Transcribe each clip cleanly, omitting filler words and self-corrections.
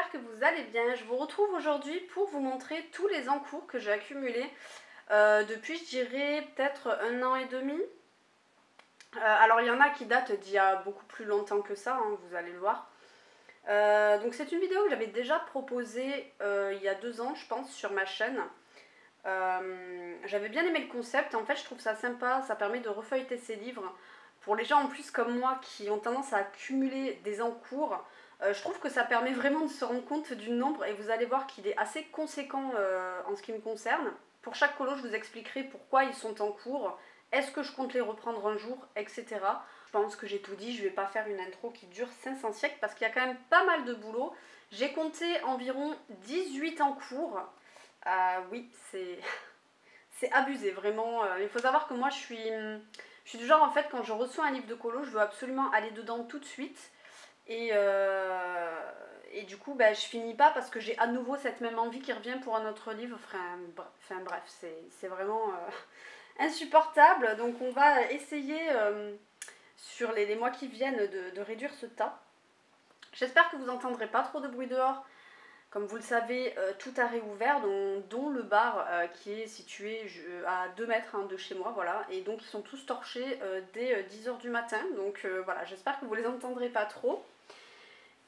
j'espère que vous allez bien. Je vous retrouve aujourd'hui pour vous montrer tous les encours que j'ai accumulés depuis, je dirais, peut-être 1 an et demi. Alors il y en a qui datent d'il y a beaucoup plus longtemps que ça, hein, vous allez le voir. Donc c'est une vidéo que j'avais déjà proposée il y a 2 ans, je pense, sur ma chaîne. J'avais bien aimé le concept, en fait je trouve ça sympa, ça permet de refeuilleter ces livres. Pour les gens en plus comme moi qui ont tendance à accumuler des encours, je trouve que ça permet vraiment de se rendre compte du nombre et vous allez voir qu'il est assez conséquent en ce qui me concerne. Pour chaque colo, je vous expliquerai pourquoi ils sont en cours, est-ce que je compte les reprendre un jour, etc. Je pense que j'ai tout dit, je vais pas faire une intro qui dure 500 siècles parce qu'il y a quand même pas mal de boulot. J'ai compté environ 18 en cours. Oui, c'est abusé, vraiment. Il faut savoir que moi, je suis du genre, en fait, quand je reçois un livre de colo, je veux absolument aller dedans tout de suite. Et du coup, bah, je finis pas parce que j'ai à nouveau cette même envie qui revient pour un autre livre. Enfin bref, c'est vraiment insupportable. Donc on va essayer sur les mois qui viennent de réduire ce tas. J'espère que vous n'entendrez pas trop de bruit dehors. Comme vous le savez, tout a réouvert, dont le bar qui est situé à 2 mètres de chez moi, voilà. Et donc ils sont tous torchés dès 10 h du matin. Donc voilà, j'espère que vous les entendrez pas trop.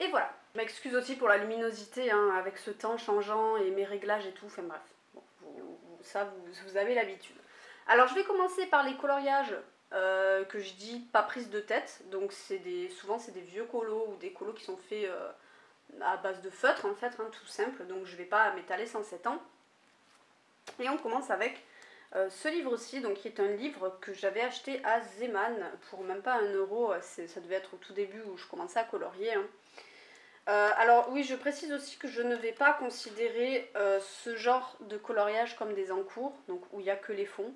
Et voilà. Je m'excuse aussi pour la luminosité, hein, avec ce temps changeant et mes réglages et tout. Enfin bref, bon, vous avez l'habitude. Alors je vais commencer par les coloriages que je dis pas prise de tête. Donc souvent c'est des vieux colos ou des colos qui sont faits à base de feutre en fait, hein, tout simple. Donc je vais pas m'étaler 107 ans. Et on commence avec ce livre-ci, donc qui est un livre que j'avais acheté à Zeman pour même pas 1 €. Ça devait être au tout début où je commençais à colorier. Hein. Alors oui, je précise aussi que je ne vais pas considérer ce genre de coloriage comme des encours, donc où il n'y a que les fonds.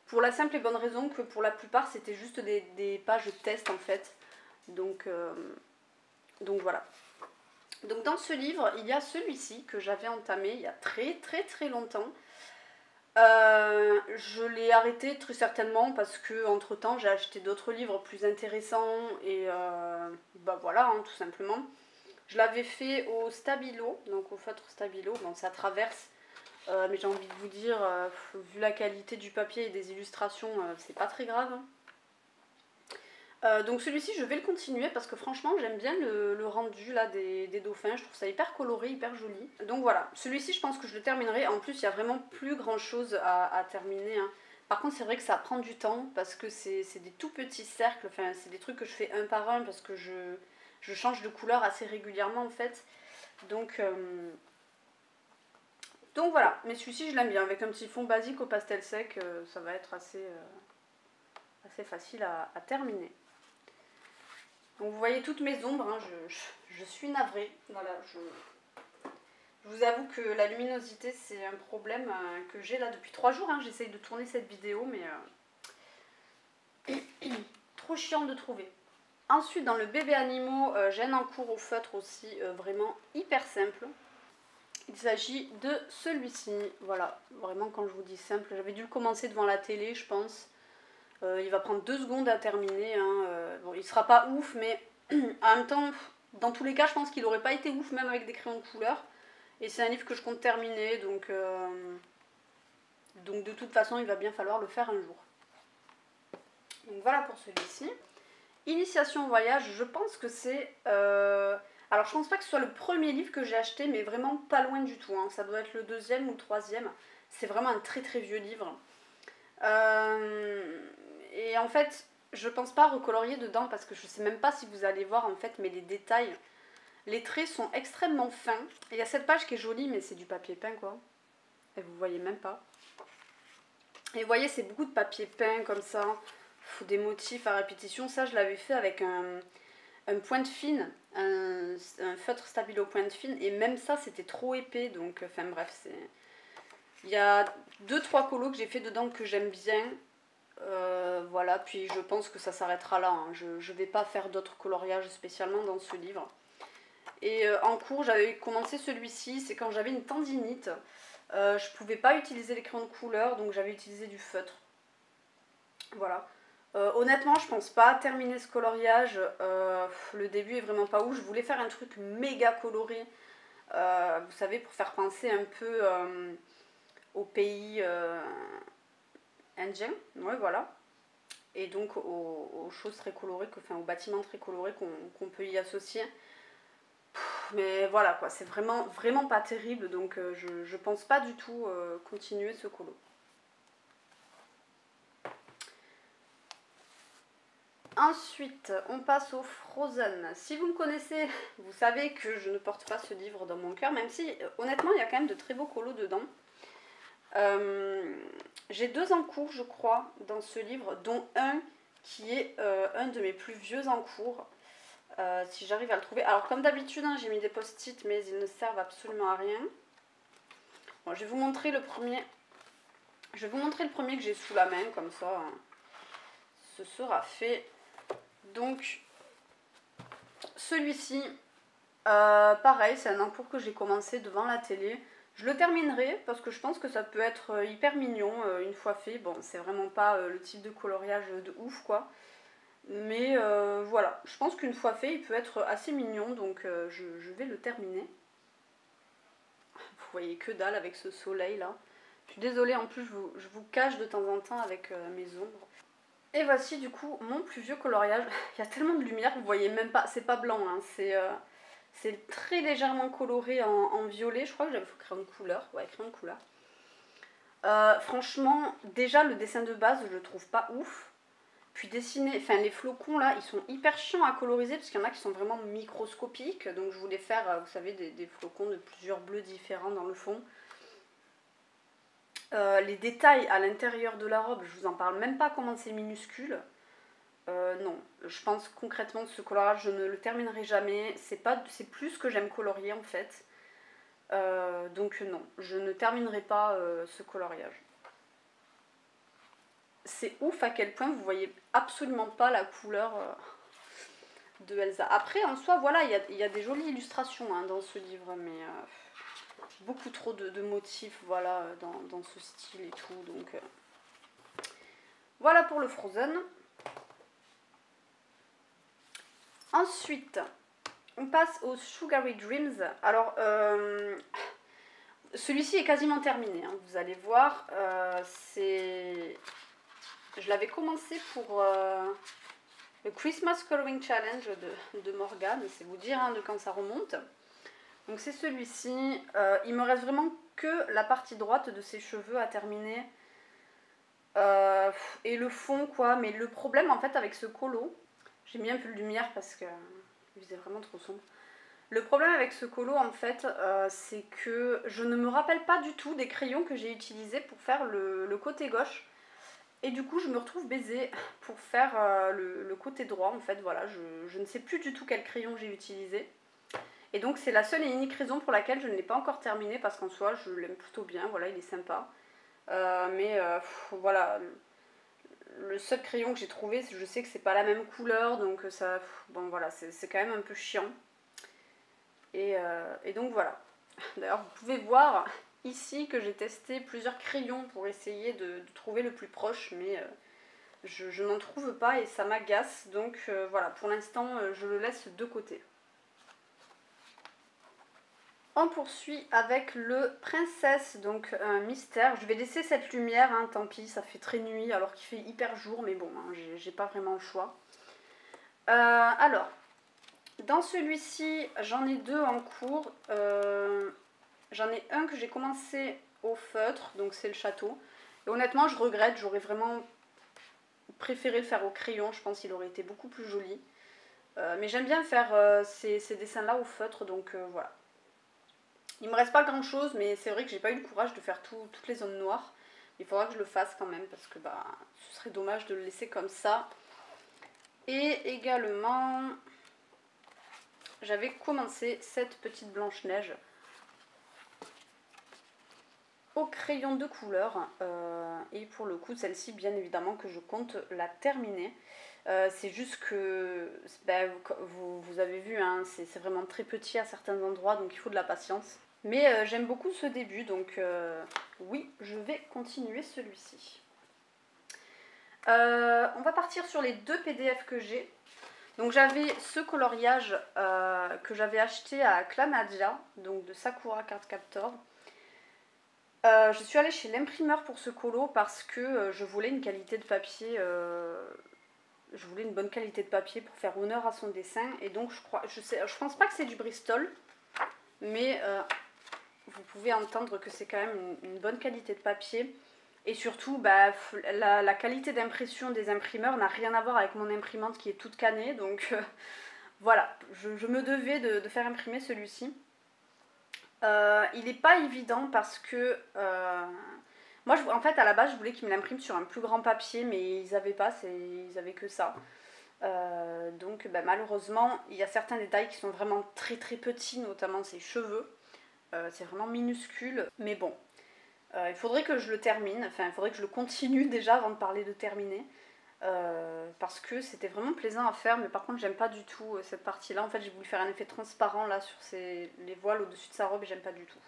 Pour la simple et bonne raison que pour la plupart c'était juste des pages test en fait. Donc voilà. Donc dans ce livre, il y a celui-ci que j'avais entamé il y a très longtemps. Je l'ai arrêté très certainement parce que entre temps j'ai acheté d'autres livres plus intéressants et bah voilà, hein, tout simplement. Je l'avais fait au Stabilo, donc au feutre Stabilo. Bon, ça traverse, mais j'ai envie de vous dire, vu la qualité du papier et des illustrations, c'est pas très grave. Hein. Donc celui-ci je vais le continuer parce que franchement j'aime bien le rendu là des dauphins, je trouve ça hyper coloré, hyper joli. Donc voilà, celui-ci je pense que je le terminerai, en plus il n'y a vraiment plus grand chose à terminer. Hein. Par contre c'est vrai que ça prend du temps parce que c'est des tout petits cercles, enfin c'est des trucs que je fais un par un parce que je change de couleur assez régulièrement en fait. Donc voilà, mais celui-ci je l'aime bien, avec un petit fond basique au pastel sec, ça va être assez facile à terminer. Donc vous voyez toutes mes ombres, hein, je suis navrée. Voilà, je vous avoue que la luminosité c'est un problème que j'ai là depuis 3 jours. Hein, j'essaye de tourner cette vidéo mais trop chiant de trouver. Ensuite dans le bébé animaux, j'ai un encours au feutre aussi vraiment hyper simple. Il s'agit de celui-ci. Voilà, vraiment quand je vous dis simple, j'avais dû le commencer devant la télé je pense. Il va prendre 2 secondes à terminer. Hein. Bon, il sera pas ouf, mais en même temps, dans tous les cas, je pense qu'il aurait pas été ouf même avec des crayons de couleur. Et c'est un livre que je compte terminer, donc de toute façon, il va bien falloir le faire un jour. Donc voilà pour celui-ci. Initiation au voyage, je pense que c'est... Alors je pense pas que ce soit le premier livre que j'ai acheté, mais vraiment pas loin du tout. Hein. Ça doit être le 2e ou le 3e. C'est vraiment un très vieux livre. Et en fait, je pense pas recolorier dedans parce que je sais même pas si vous allez voir en fait, mais les détails, les traits sont extrêmement fins. Il y a cette page qui est jolie, mais c'est du papier peint quoi. Et vous voyez même pas. Et vous voyez, c'est beaucoup de papier peint comme ça, des motifs à répétition. Ça, je l'avais fait avec un pointe fine, un feutre Stabilo pointe fine, et même ça, c'était trop épais. Donc, enfin bref, c'est... Il y a 2-3 colos que j'ai fait dedans que j'aime bien. Voilà, puis je pense que ça s'arrêtera là. Hein. Je ne vais pas faire d'autres coloriages spécialement dans ce livre. Et en cours, j'avais commencé celui-ci, c'est quand j'avais une tendinite. Je pouvais pas utiliser les crayons de couleur, donc j'avais utilisé du feutre. Voilà. Honnêtement, je pense pas terminer ce coloriage. Le début est vraiment pas ouf. Je voulais faire un truc méga coloré. Vous savez, pour faire penser un peu au pays indien. Ouais, voilà. Et donc aux choses très colorées, enfin aux bâtiments très colorés qu'on peut y associer. Mais voilà quoi, c'est vraiment, vraiment pas terrible. Donc je pense pas du tout continuer ce colo. Ensuite, on passe au Frozen. Si vous me connaissez, vous savez que je ne porte pas ce livre dans mon cœur, même si honnêtement il y a quand même de très beaux colos dedans. J'ai 2 en cours, je crois, dans ce livre, dont un qui est un de mes plus vieux en cours. Si j'arrive à le trouver. Alors comme d'habitude, hein, j'ai mis des post-it, mais ils ne servent absolument à rien. Bon, je vais vous montrer le premier. Je vais vous montrer le premier que j'ai sous la main, comme ça, hein, ce sera fait. Donc, celui-ci, pareil, c'est un encours que j'ai commencé devant la télé. Je le terminerai parce que je pense que ça peut être hyper mignon une fois fait. Bon, c'est vraiment pas le type de coloriage de ouf, quoi. Mais voilà, je pense qu'une fois fait, il peut être assez mignon, donc je vais le terminer. Vous voyez que dalle avec ce soleil là. Je suis désolée, en plus je vous cache de temps en temps avec mes ombres. Et voici du coup mon plus vieux coloriage. Il y a tellement de lumière, vous voyez même pas, c'est pas blanc, hein, c'est très légèrement coloré en violet. Je crois que j'avais fait crayon de couleur. Ouais, crayon de couleur. Franchement, déjà le dessin de base, je le trouve pas ouf. Puis dessiner, enfin les flocons là, ils sont hyper chiants à coloriser parce qu'il y en a qui sont vraiment microscopiques. Donc je voulais faire, vous savez, des flocons de plusieurs bleus différents dans le fond. Les détails à l'intérieur de la robe, je vous en parle même pas comment c'est minuscule. Non, je pense concrètement que ce coloriage, je ne le terminerai jamais. C'est plus que j'aime colorier en fait. Donc non, je ne terminerai pas ce coloriage. C'est ouf à quel point vous voyez absolument pas la couleur de Elsa. Après, en soi, voilà, il y a des jolies illustrations hein, dans ce livre, mais beaucoup trop de motifs, voilà, dans ce style et tout. Donc, voilà pour le Frozen. Ensuite, on passe au Sugary Dreams. Alors, celui-ci est quasiment terminé, hein, vous allez voir. Je l'avais commencé pour le Christmas Coloring Challenge de Morgane, c'est vous dire hein, de quand ça remonte. Donc c'est celui-ci. Il me reste vraiment que la partie droite de ses cheveux à terminer. Et le fond quoi. Mais le problème en fait avec ce colo, j'ai mis un peu de lumière parce que il faisait vraiment trop sombre. Le problème avec ce colo en fait, c'est que je ne me rappelle pas du tout des crayons que j'ai utilisés pour faire le côté gauche. Et du coup je me retrouve baisée pour faire le côté droit en fait, voilà, je ne sais plus du tout quel crayon j'ai utilisé. Et donc c'est la seule et unique raison pour laquelle je ne l'ai pas encore terminé, parce qu'en soi je l'aime plutôt bien, voilà, il est sympa. Voilà, le seul crayon que j'ai trouvé, je sais que c'est pas la même couleur, donc ça, bon voilà, c'est quand même un peu chiant. Et donc voilà. D'ailleurs vous pouvez voir ici que j'ai testé plusieurs crayons pour essayer de trouver le plus proche, mais je n'en trouve pas et ça m'agace, donc voilà, pour l'instant je le laisse de côté. On poursuit avec le Princesse, donc un mystère. Je vais laisser cette lumière, hein, tant pis, ça fait très nuit alors qu'il fait hyper jour, mais bon, hein, j'ai pas vraiment le choix. Alors, dans celui-ci, j'en ai 2 en cours. J'en ai un que j'ai commencé au feutre, donc c'est le château. Et honnêtement, je regrette, j'aurais vraiment préféré le faire au crayon, je pense qu'il aurait été beaucoup plus joli. Mais j'aime bien faire ces dessins-là au feutre, donc voilà. Il me reste pas grand chose, mais c'est vrai que j'ai pas eu le courage de faire toutes les zones noires. Il faudra que je le fasse quand même, parce que bah, ce serait dommage de le laisser comme ça. Et également, j'avais commencé cette petite Blanche-Neige au crayon de couleur. Et pour le coup, celle-ci, bien évidemment, que je compte la terminer. C'est juste que, ben, vous avez vu, hein, c'est vraiment très petit à certains endroits, donc il faut de la patience. Mais j'aime beaucoup ce début, donc oui, je vais continuer celui-ci. On va partir sur les 2 PDF que j'ai. Donc j'avais ce coloriage que j'avais acheté à Clanadia, donc de Sakura Card Captor. Je suis allée chez l'imprimeur pour ce colo parce que je voulais une qualité de papier, je voulais une bonne qualité de papier pour faire honneur à son dessin. Et donc je pense pas que c'est du Bristol, mais vous pouvez entendre que c'est quand même une bonne qualité de papier. Et surtout, bah, la qualité d'impression des imprimeurs n'a rien à voir avec mon imprimante qui est toute cannée. Donc voilà, je me devais de faire imprimer celui-ci. Il n'est pas évident parce que moi, en fait, à la base, je voulais qu'ils me l'impriment sur un plus grand papier, mais ils n'avaient pas, ils avaient que ça. Donc bah, malheureusement, il y a certains détails qui sont vraiment très très petits, notamment ses cheveux. C'est vraiment minuscule, mais bon. Il faudrait que je le termine, enfin il faudrait que je le continue déjà avant de parler de terminer. Parce que c'était vraiment plaisant à faire, mais par contre j'aime pas du tout cette partie là. En fait j'ai voulu faire un effet transparent là sur les voiles au-dessus de sa robe et j'aime pas du tout.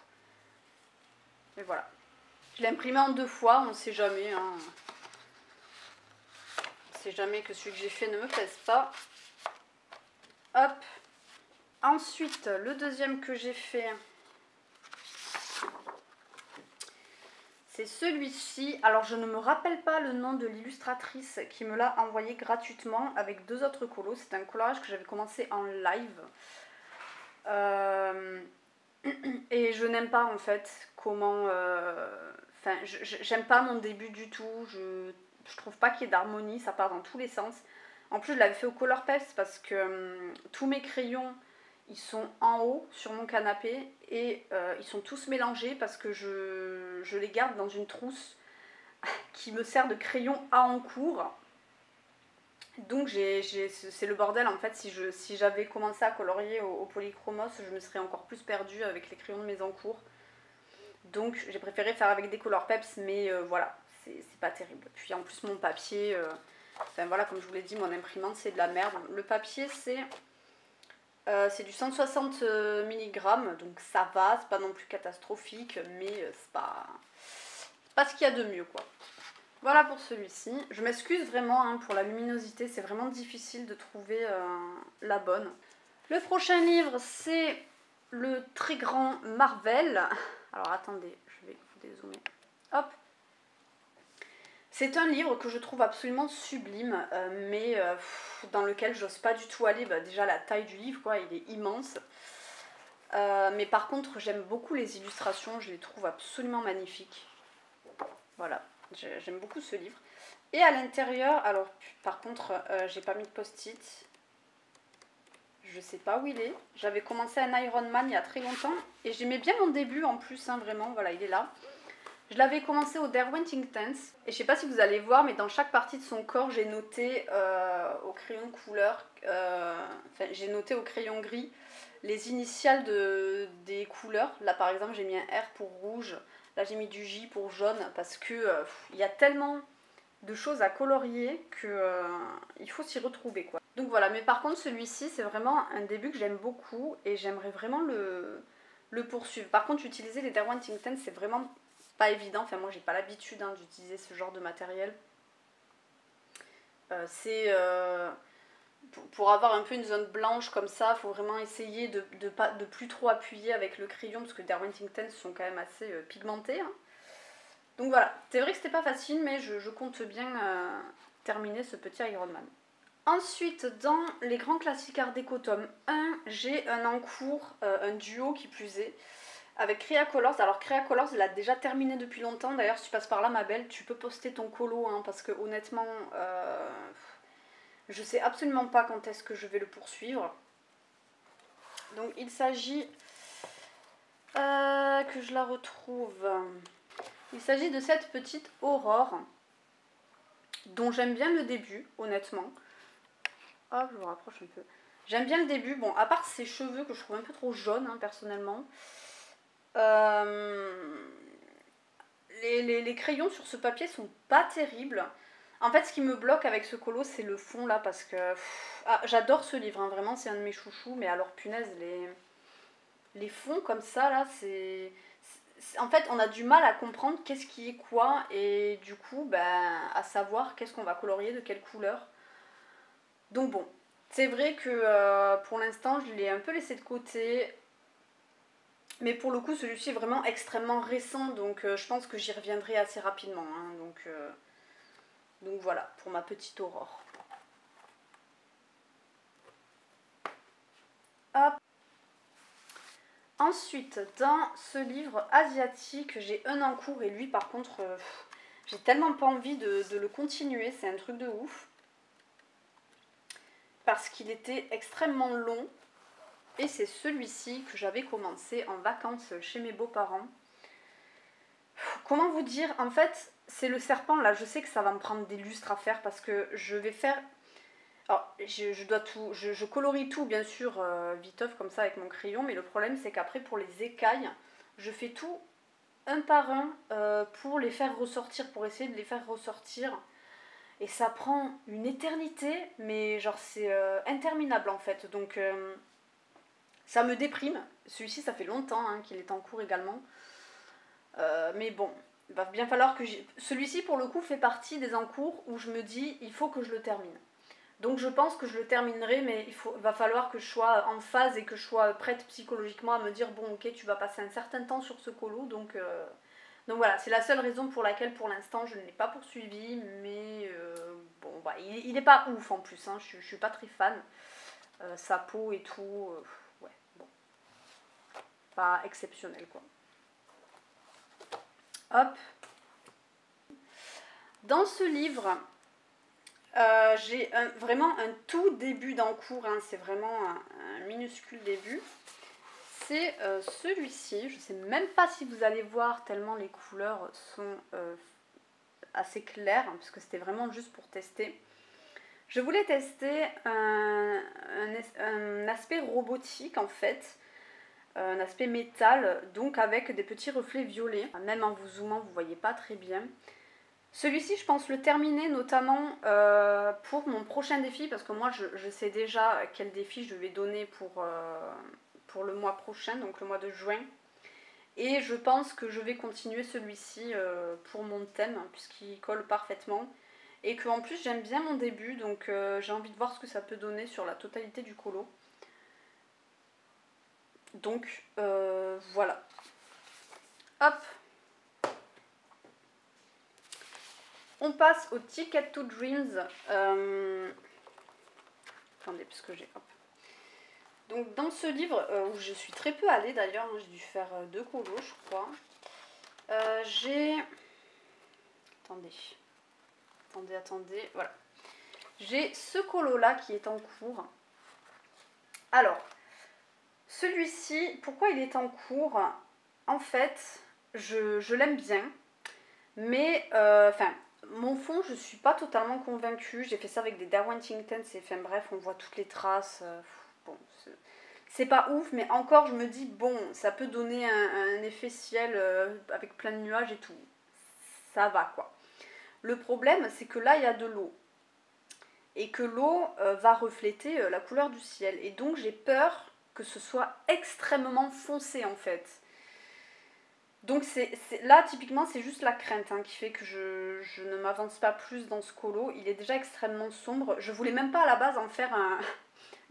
Et voilà. Je l'ai imprimé en 2 fois, on sait jamais. Hein. On sait jamais que celui que j'ai fait ne me plaise pas. Hop. Ensuite, le deuxième que j'ai fait, c'est celui-ci. Alors je ne me rappelle pas le nom de l'illustratrice qui me l'a envoyé gratuitement avec 2 autres colos. C'est un coloriage que j'avais commencé en live. Et je n'aime pas en fait comment... Enfin, j'aime pas mon début du tout. Je trouve pas qu'il y ait d'harmonie, ça part dans tous les sens. En plus je l'avais fait au Colourpop parce que tous mes crayons ils sont en haut sur mon canapé et ils sont tous mélangés parce que je les garde dans une trousse qui me sert de crayon à encours. Donc c'est le bordel en fait. Si j'avais commencé à colorier au polychromos, je me serais encore plus perdue avec les crayons de mes encours. Donc j'ai préféré faire avec des Colourpops, mais voilà, c'est pas terrible. Puis en plus mon papier, enfin voilà, comme je vous l'ai dit, mon imprimante c'est de la merde. Le papier c'est du 160 mg, donc ça va, c'est pas non plus catastrophique, mais c'est pas ce qu'il y a de mieux quoi. Voilà pour celui-ci. Je m'excuse vraiment hein, pour la luminosité, c'est vraiment difficile de trouver la bonne. Le prochain livre, c'est le très grand Marvel. Alors attendez, je vais vous dézoomer. Hop. C'est un livre que je trouve absolument sublime, mais dans lequel j'ose pas du tout aller. Bah, déjà la taille du livre, quoi, il est immense. Mais par contre, j'aime beaucoup les illustrations, je les trouve absolument magnifiques. Voilà, j'aime beaucoup ce livre. Et à l'intérieur, alors par contre, j'ai pas mis de post-it. Je sais pas où il est. J'avais commencé un Iron Man il y a très longtemps. Et j'aimais bien mon début en plus, hein, vraiment. Voilà, il est là. Je l'avais commencé au Derwent Intense. Et je sais pas si vous allez voir, mais dans chaque partie de son corps, j'ai noté au crayon de couleur, enfin j'ai noté au crayon gris, les initiales des couleurs. Là par exemple, j'ai mis un R pour rouge. Là j'ai mis du J pour jaune. Parce que il y a tellement de choses à colorier que il faut s'y retrouver quoi. Donc voilà, mais par contre celui-ci c'est vraiment un début que j'aime beaucoup et j'aimerais vraiment le poursuivre. Par contre utiliser les Derwent Intense c'est vraiment pas évident, enfin moi j'ai pas l'habitude hein, d'utiliser ce genre de matériel. Pour avoir un peu une zone blanche comme ça, il faut vraiment essayer de plus trop appuyer avec le crayon parce que les Derwent Intense sont quand même assez pigmentés. Hein. Donc voilà, c'est vrai que c'était pas facile, mais je compte bien terminer ce petit Iron Man. Ensuite, dans les grands classiques Art Déco tome 1, j'ai un encours, un duo qui plus est, avec Crea Colors. Alors Crea Colors, elle a déjà terminé depuis longtemps. D'ailleurs, si tu passes par là, ma belle, tu peux poster ton colo, hein, parce que honnêtement, je sais absolument pas quand est-ce que je vais le poursuivre. Donc il s'agit, que je la retrouve... Il s'agit de cette petite Aurore, dont j'aime bien le début, honnêtement. Hop, je vous rapproche un peu. J'aime bien le début, bon, à part ses cheveux que je trouve un peu trop jaunes, hein, personnellement. Les crayons sur ce papier sont pas terribles. En fait, ce qui me bloque avec ce colo, c'est le fond, là, parce que... Ah, j'adore ce livre, hein, vraiment, c'est un de mes chouchous, mais alors, punaise, les fonds comme ça, là, en fait, on a du mal à comprendre qu'est-ce qui est quoi et du coup, ben, à savoir qu'est-ce qu'on va colorier, de quelle couleur. Donc bon, c'est vrai que pour l'instant, je l'ai un peu laissé de côté. Mais pour le coup, celui-ci est vraiment extrêmement récent, donc je pense que j'y reviendrai assez rapidement. Hein, donc voilà, pour ma petite Aurore. Hop. Ensuite, dans ce livre asiatique, j'ai un en cours et lui par contre, j'ai tellement pas envie de le continuer, c'est un truc de ouf. Parce qu'il était extrêmement long. Et c'est celui-ci que j'avais commencé en vacances chez mes beaux-parents. Comment vous dire? En fait, c'est le serpent là, je sais que ça va me prendre des lustres à faire parce que je vais faire... Alors, je dois tout, je colorie tout bien sûr viteuf comme ça avec mon crayon, mais le problème c'est qu'après pour les écailles, je fais tout un par un pour les faire ressortir, pour essayer de les faire ressortir. Et ça prend une éternité, mais genre c'est interminable en fait. Donc ça me déprime. Celui-ci ça fait longtemps hein, qu'il est en cours également. Mais bon, il va bien falloir que celui-ci pour le coup fait partie des encours où je me dis il faut que je le termine. Donc je pense que je le terminerai, mais il va falloir que je sois en phase et que je sois prête psychologiquement à me dire bon ok tu vas passer un certain temps sur ce colo, donc voilà, c'est la seule raison pour laquelle pour l'instant je ne l'ai pas poursuivi, mais bon bah il n'est pas ouf en plus, hein, je suis pas très fan. Sa peau et tout, ouais bon, pas exceptionnel quoi. Hop. Dans ce livre, j'ai vraiment un tout début d'encours, hein, c'est vraiment un minuscule début. C'est celui-ci, je ne sais même pas si vous allez voir tellement les couleurs sont assez claires, hein, puisque c'était vraiment juste pour tester. Je voulais tester un aspect robotique en fait, un aspect métal, donc avec des petits reflets violets. Même en vous zoomant, vous ne voyez pas très bien. Celui-ci, je pense le terminer notamment pour mon prochain défi, parce que moi, je sais déjà quel défi je vais donner pour le mois prochain, donc le mois de juin. Et je pense que je vais continuer celui-ci pour mon thème, puisqu'il colle parfaitement. Et qu'en plus, j'aime bien mon début, donc j'ai envie de voir ce que ça peut donner sur la totalité du colo. Donc, voilà. Hop. On passe au Ticket to Dreams. Attendez, parce que j'ai... Hop. Donc dans ce livre, où je suis très peu allée d'ailleurs, hein, j'ai dû faire 2 colos je crois. J'ai... Attendez, voilà. J'ai ce colo là qui est en cours. Alors, celui-ci, pourquoi il est en cours? En fait, je l'aime bien, mais mon fond, je suis pas totalement convaincue. J'ai fait ça avec des Darwin Tintens et enfin bref, on voit toutes les traces. Bon, c'est pas ouf, mais encore je me dis, bon, ça peut donner un effet ciel avec plein de nuages et tout. Ça va quoi. Le problème, c'est que là, il y a de l'eau. Et que l'eau va refléter la couleur du ciel. Et donc j'ai peur que ce soit extrêmement foncé en fait. Donc là, typiquement, c'est juste la crainte hein, qui fait que je ne m'avance pas plus dans ce colo. Il est déjà extrêmement sombre. Je voulais même pas à la base en faire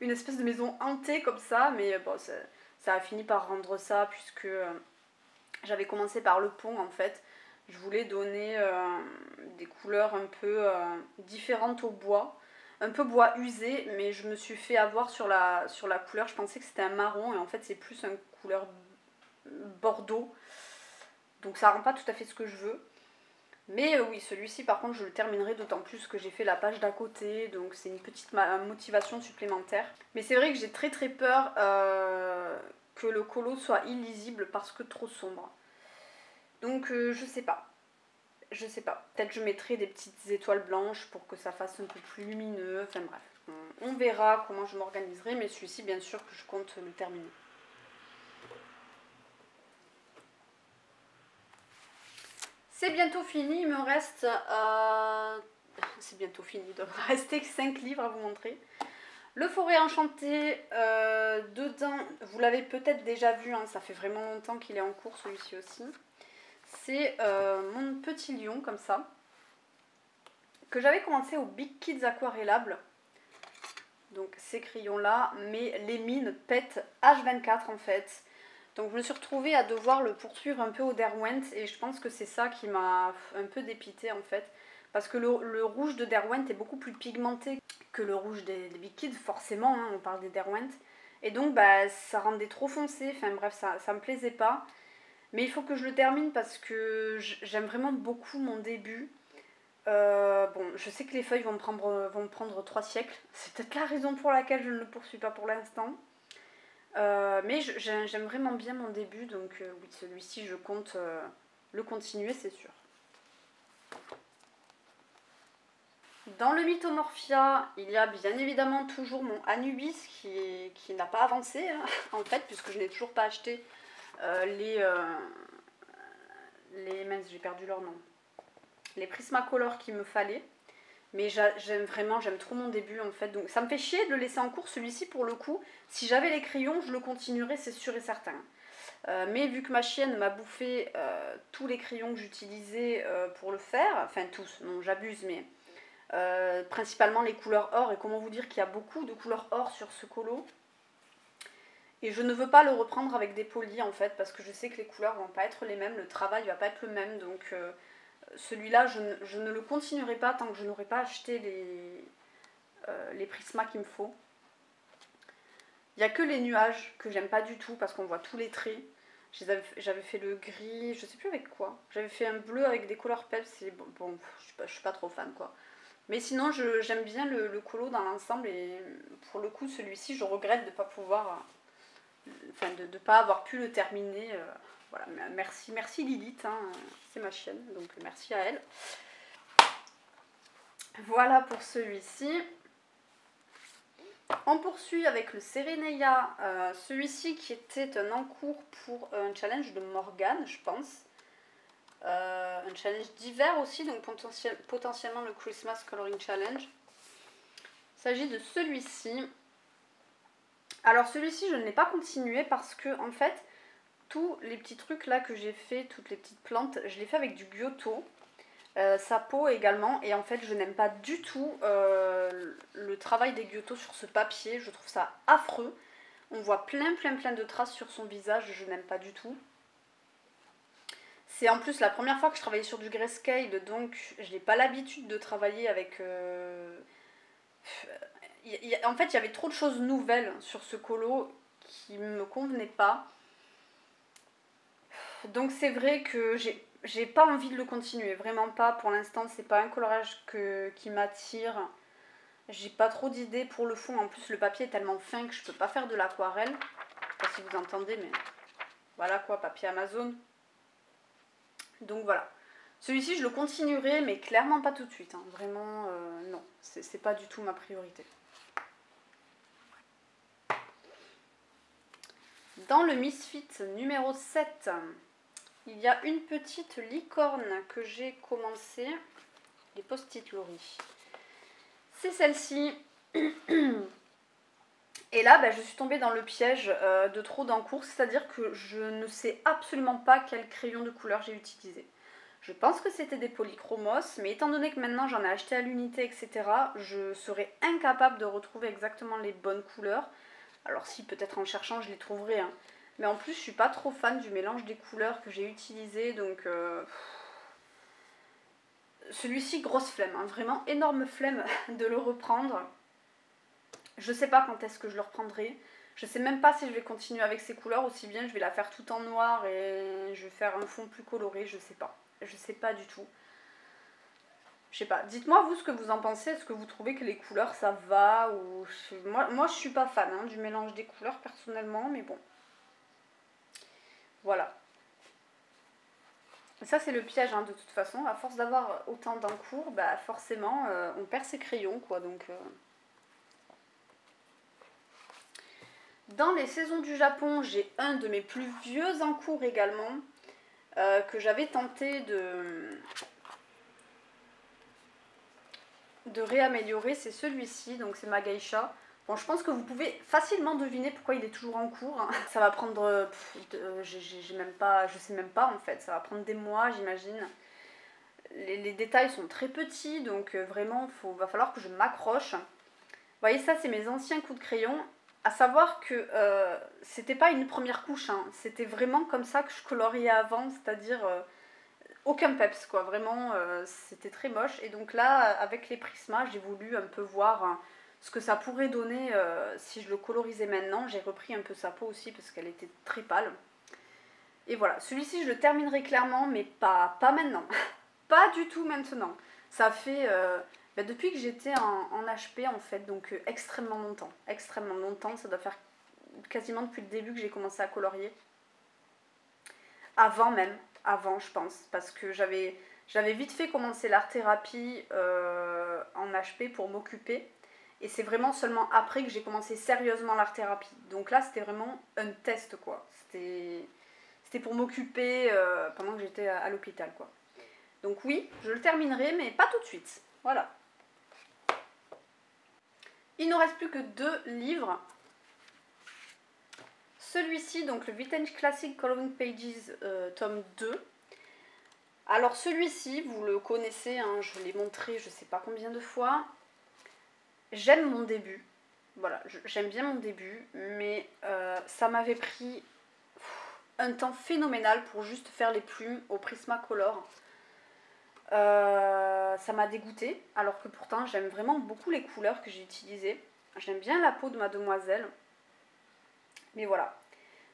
une espèce de maison hantée comme ça, mais bon, ça a fini par rendre ça, puisque j'avais commencé par le pont en fait. Je voulais donner des couleurs un peu différentes au bois. Un peu bois usé, mais je me suis fait avoir sur la couleur. Je pensais que c'était un marron, et en fait c'est plus une couleur bordeaux. Donc ça rend pas tout à fait ce que je veux. Mais oui, celui-ci par contre je le terminerai, d'autant plus que j'ai fait la page d'à côté, donc c'est une petite motivation supplémentaire. Mais c'est vrai que j'ai très peur que le colo soit illisible parce que trop sombre. Donc je sais pas. Je sais pas. Peut-être je mettrai des petites étoiles blanches pour que ça fasse un peu plus lumineux. Enfin bref, on verra comment je m'organiserai, mais celui-ci bien sûr que je compte le terminer. C'est bientôt fini, il me reste... c'est bientôt fini, il doit rester 5 livres à vous montrer. Le forêt enchanté, dedans, vous l'avez peut-être déjà vu, hein, ça fait vraiment longtemps qu'il est en cours celui-ci aussi. C'est mon petit lion comme ça, que j'avais commencé au Big Kids Aquarellable. Donc ces crayons là, mais les mines pètent H24 en fait. Donc je me suis retrouvée à devoir le poursuivre un peu au Derwent et je pense que c'est ça qui m'a un peu dépitée en fait. Parce que le rouge de Derwent est beaucoup plus pigmenté que le rouge des Big Kids, forcément, hein, on parle des Derwent. Et donc bah, ça rendait trop foncé, enfin bref, ça me plaisait pas. Mais il faut que je le termine parce que j'aime vraiment beaucoup mon début. Bon, je sais que les feuilles vont me prendre 3 siècles. C'est peut-être la raison pour laquelle je ne le poursuis pas pour l'instant. Mais j'aime vraiment bien mon début, donc oui, celui-ci, je compte le continuer, c'est sûr. Dans le Mythomorphia, il y a bien évidemment toujours mon Anubis qui n'a pas avancé, hein, en fait, puisque je n'ai toujours pas acheté mince, j'ai perdu leur nom. Les Prismacolor qu'il me fallait. Mais j'aime trop mon début en fait. Donc ça me fait chier de le laisser en cours celui-ci pour le coup. Si j'avais les crayons, je le continuerais, c'est sûr et certain. Mais vu que ma chienne m'a bouffé tous les crayons que j'utilisais pour le faire, enfin tous, non j'abuse, mais principalement les couleurs or. Et comment vous dire qu'il y a beaucoup de couleurs or sur ce colo. Et je ne veux pas le reprendre avec des polis en fait, parce que je sais que les couleurs vont pas être les mêmes, le travail va pas être le même, donc celui-là je ne le continuerai pas tant que je n'aurai pas acheté les prismas qu'il me faut. Il n'y a que les nuages que j'aime pas du tout parce qu'on voit tous les traits. J'avais fait le gris, je sais plus avec quoi. J'avais fait un bleu avec des couleurs peps et bon je suis pas trop fan quoi. Mais sinon j'aime bien le colo dans l'ensemble et pour le coup celui-ci je regrette de pas pouvoir, enfin de pas avoir pu le terminer. Voilà, merci Lilith, hein, c'est ma chienne, donc merci à elle. Voilà pour celui-ci. On poursuit avec le Sereneia, celui-ci qui était un encours pour un challenge de Morgane, je pense. Un challenge d'hiver aussi, donc potentiellement le Christmas Coloring Challenge. Il s'agit de celui-ci. Alors celui-ci, je ne l'ai pas continué parce que, en fait, tous les petits trucs là que j'ai fait, toutes les petites plantes, je les fais avec du Giotto. Sa peau également, et en fait je n'aime pas du tout le travail des Giotto sur ce papier, je trouve ça affreux. On voit plein de traces sur son visage, je n'aime pas du tout. C'est en plus la première fois que je travaillais sur du grayscale, donc je n'ai pas l'habitude de travailler avec... En fait il y avait trop de choses nouvelles sur ce colo qui me convenaient pas. Donc c'est vrai que j'ai pas envie de le continuer, vraiment pas. Pour l'instant, c'est pas un colorage qui m'attire. J'ai pas trop d'idées pour le fond. En plus, le papier est tellement fin que je peux pas faire de l'aquarelle. Je sais pas si vous entendez, mais voilà quoi, papier Amazon. Donc voilà. Celui-ci, je le continuerai, mais clairement pas tout de suite. Hein. Vraiment, non. C'est pas du tout ma priorité. Dans le Misfit numéro 7, il y a une petite licorne que j'ai commencé. Les post-it Laurie. C'est celle-ci. Et là, je suis tombée dans le piège de trop d'encours, c'est-à-dire que je ne sais absolument pas quel crayon de couleur j'ai utilisé. Je pense que c'était des polychromos, mais étant donné que maintenant j'en ai acheté à l'unité, etc., je serais incapable de retrouver exactement les bonnes couleurs. Alors si, peut-être en cherchant, je les trouverai. Hein. Mais en plus, je suis pas trop fan du mélange des couleurs que j'ai utilisé, donc... Celui-ci, grosse flemme, hein, vraiment énorme flemme de le reprendre. Je sais pas quand est-ce que je le reprendrai. Je sais même pas si je vais continuer avec ces couleurs, aussi bien je vais la faire tout en noir et je vais faire un fond plus coloré, je sais pas. Je sais pas du tout. Je sais pas. Dites-moi vous ce que vous en pensez. Est-ce que vous trouvez que les couleurs ça va ou... Moi je suis pas fan hein, du mélange des couleurs personnellement, mais bon. Voilà. Ça c'est le piège hein, de toute façon. À force d'avoir autant d'encours, forcément on perd ses crayons quoi. Donc... Dans les saisons du Japon, j'ai un de mes plus vieux encours également, que j'avais tenté de réaméliorer, c'est celui-ci, donc c'est ma geisha. Bon, je pense que vous pouvez facilement deviner pourquoi il est toujours en cours. Ça va prendre, j'ai même pas, je sais même pas en fait, ça va prendre des mois j'imagine. Les détails sont très petits, donc vraiment, va falloir que je m'accroche. Vous voyez, ça, c'est mes anciens coups de crayon. À savoir que c'était pas une première couche, hein. C'était vraiment comme ça que je coloriais avant, c'est-à-dire aucun peps, quoi. Vraiment, c'était très moche. Et donc là, avec les Prisma, j'ai voulu un peu voir ce que ça pourrait donner si je le colorisais maintenant. J'ai repris un peu sa peau aussi parce qu'elle était très pâle. Et voilà, celui-ci, je le terminerai clairement, mais pas maintenant. Pas du tout maintenant. Ça fait depuis que j'étais en HP en fait, donc extrêmement longtemps. Extrêmement longtemps, ça doit faire quasiment depuis le début que j'ai commencé à colorier. Avant même, avant je pense, parce que j'avais vite fait commencer l'art-thérapie en HP pour m'occuper. Et c'est vraiment seulement après que j'ai commencé sérieusement l'art-thérapie. Donc là, c'était vraiment un test quoi. C'était pour m'occuper pendant que j'étais à l'hôpital quoi. Donc oui, je le terminerai, mais pas tout de suite. Voilà. Il ne nous reste plus que 2 livres. Celui-ci, donc le Vintage Classic Coloring Pages, tome 2. Alors celui-ci, vous le connaissez, hein, je l'ai montré je sais pas combien de fois. J'aime mon début. Voilà, j'aime bien mon début, mais ça m'avait pris un temps phénoménal pour juste faire les plumes au Prismacolor. Ça m'a dégoûtée, alors que pourtant j'aime vraiment beaucoup les couleurs que j'ai utilisées. J'aime bien la peau de Mademoiselle. Mais voilà.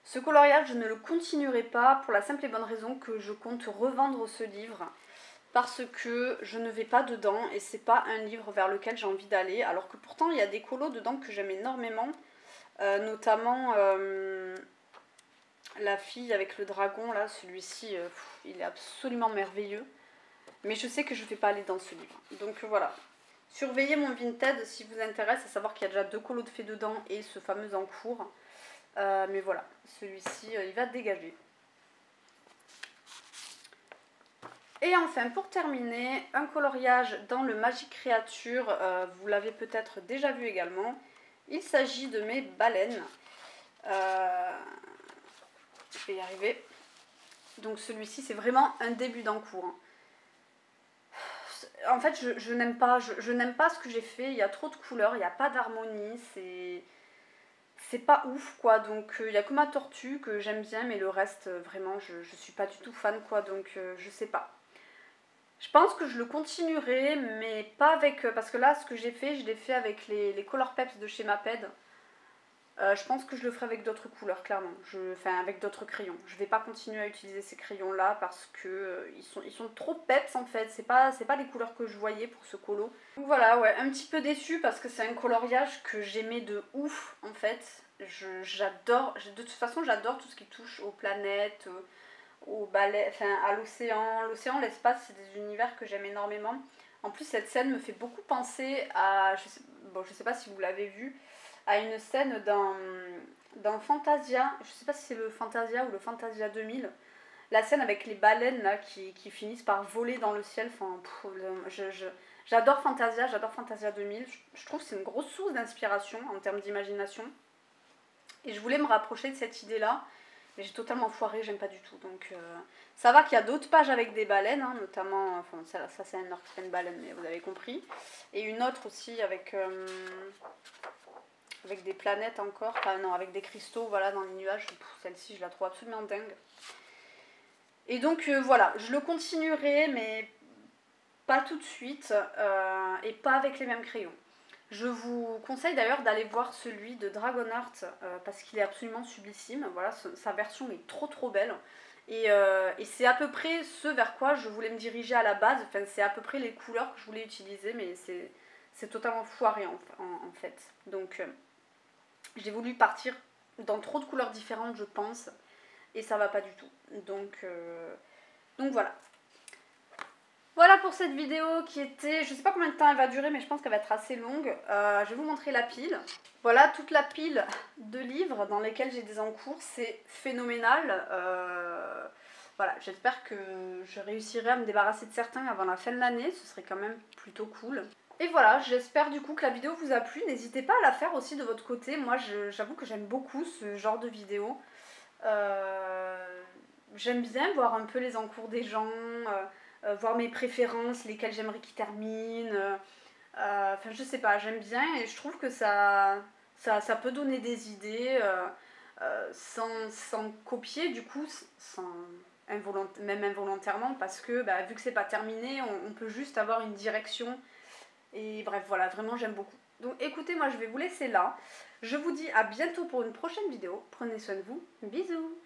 Ce coloriage, je ne le continuerai pas pour la simple et bonne raison que je compte revendre ce livre. Parce que je ne vais pas dedans et c'est pas un livre vers lequel j'ai envie d'aller. Alors que pourtant il y a des colos dedans que j'aime énormément. Notamment la fille avec le dragon, là, celui-ci, il est absolument merveilleux. Mais je sais que je ne vais pas aller dans ce livre. Donc voilà. Surveillez mon Vinted si vous intéresse, à savoir qu'il y a déjà 2 colos de fées dedans et ce fameux en cours. Mais voilà, celui-ci, il va dégager. Et enfin, pour terminer, un coloriage dans le Magic Creature. Vous l'avez peut-être déjà vu également. Il s'agit de mes baleines. Je vais y arriver. Donc celui-ci, c'est vraiment un début d'encours. Hein. En fait, je n'aime pas, je n'aime pas ce que j'ai fait. Il y a trop de couleurs, il n'y a pas d'harmonie, c'est pas ouf quoi. Donc il n'y a que ma tortue que j'aime bien, mais le reste, vraiment, je suis pas du tout fan quoi. Donc je sais pas. Je pense que je le continuerai, mais pas avec... parce que là, ce que j'ai fait, je l'ai fait avec les Color Peps de chez Maped. Je pense que je le ferai avec d'autres couleurs, clairement. Enfin, avec d'autres crayons. Je vais pas continuer à utiliser ces crayons-là parce que ils sont trop peps en fait. C'est pas les couleurs que je voyais pour ce colo. Donc voilà, ouais, un petit peu déçue parce que c'est un coloriage que j'aimais de ouf en fait. J'adore, de toute façon, j'adore tout ce qui touche aux planètes, au balai, enfin à l'océan. L'océan, l'espace, c'est des univers que j'aime énormément. En plus, cette scène me fait beaucoup penser à... je sais pas si vous l'avez vu, à une scène dans Fantasia. Je sais pas si c'est le Fantasia ou le Fantasia 2000. La scène avec les baleines là, qui finissent par voler dans le ciel. Enfin, j'adore Fantasia 2000. Je trouve que c'est une grosse source d'inspiration en termes d'imagination. Et je voulais me rapprocher de cette idée-là. Mais j'ai totalement foiré, j'aime pas du tout. Donc ça va qu'il y a d'autres pages avec des baleines, hein, notamment, enfin ça c'est un orque, c'est une baleine, mais vous avez compris. Et une autre aussi avec des planètes encore, enfin non, avec des cristaux, voilà, dans les nuages. Celle-ci, je la trouve absolument dingue. Et donc voilà, je le continuerai, mais pas tout de suite, et pas avec les mêmes crayons. Je vous conseille d'ailleurs d'aller voir celui de Dragonheart parce qu'il est absolument sublissime. Voilà, sa version est trop belle. Et c'est à peu près ce vers quoi je voulais me diriger à la base. Enfin, c'est à peu près les couleurs que je voulais utiliser, mais c'est totalement foiré en fait. Donc j'ai voulu partir dans trop de couleurs différentes, je pense. Et ça va pas du tout. Donc voilà. Voilà pour cette vidéo qui était, je sais pas combien de temps elle va durer, mais je pense qu'elle va être assez longue. Je vais vous montrer la pile. Voilà toute la pile de livres dans lesquels j'ai des encours, c'est phénoménal. Voilà, j'espère que je réussirai à me débarrasser de certains avant la fin de l'année, ce serait quand même plutôt cool. Et voilà, j'espère du coup que la vidéo vous a plu. N'hésitez pas à la faire aussi de votre côté. Moi, j'avoue que j'aime beaucoup ce genre de vidéo. Euh, J'aime bien voir un peu les encours des gens, voir mes préférences, lesquelles j'aimerais qu'ils terminent. Enfin, je sais pas, j'aime bien et je trouve que ça peut donner des idées sans copier, du coup, même involontairement, parce que bah, vu que c'est pas terminé, on peut juste avoir une direction. Et bref, voilà, vraiment j'aime beaucoup. Donc écoutez, moi je vais vous laisser là. Je vous dis à bientôt pour une prochaine vidéo. Prenez soin de vous. Bisous!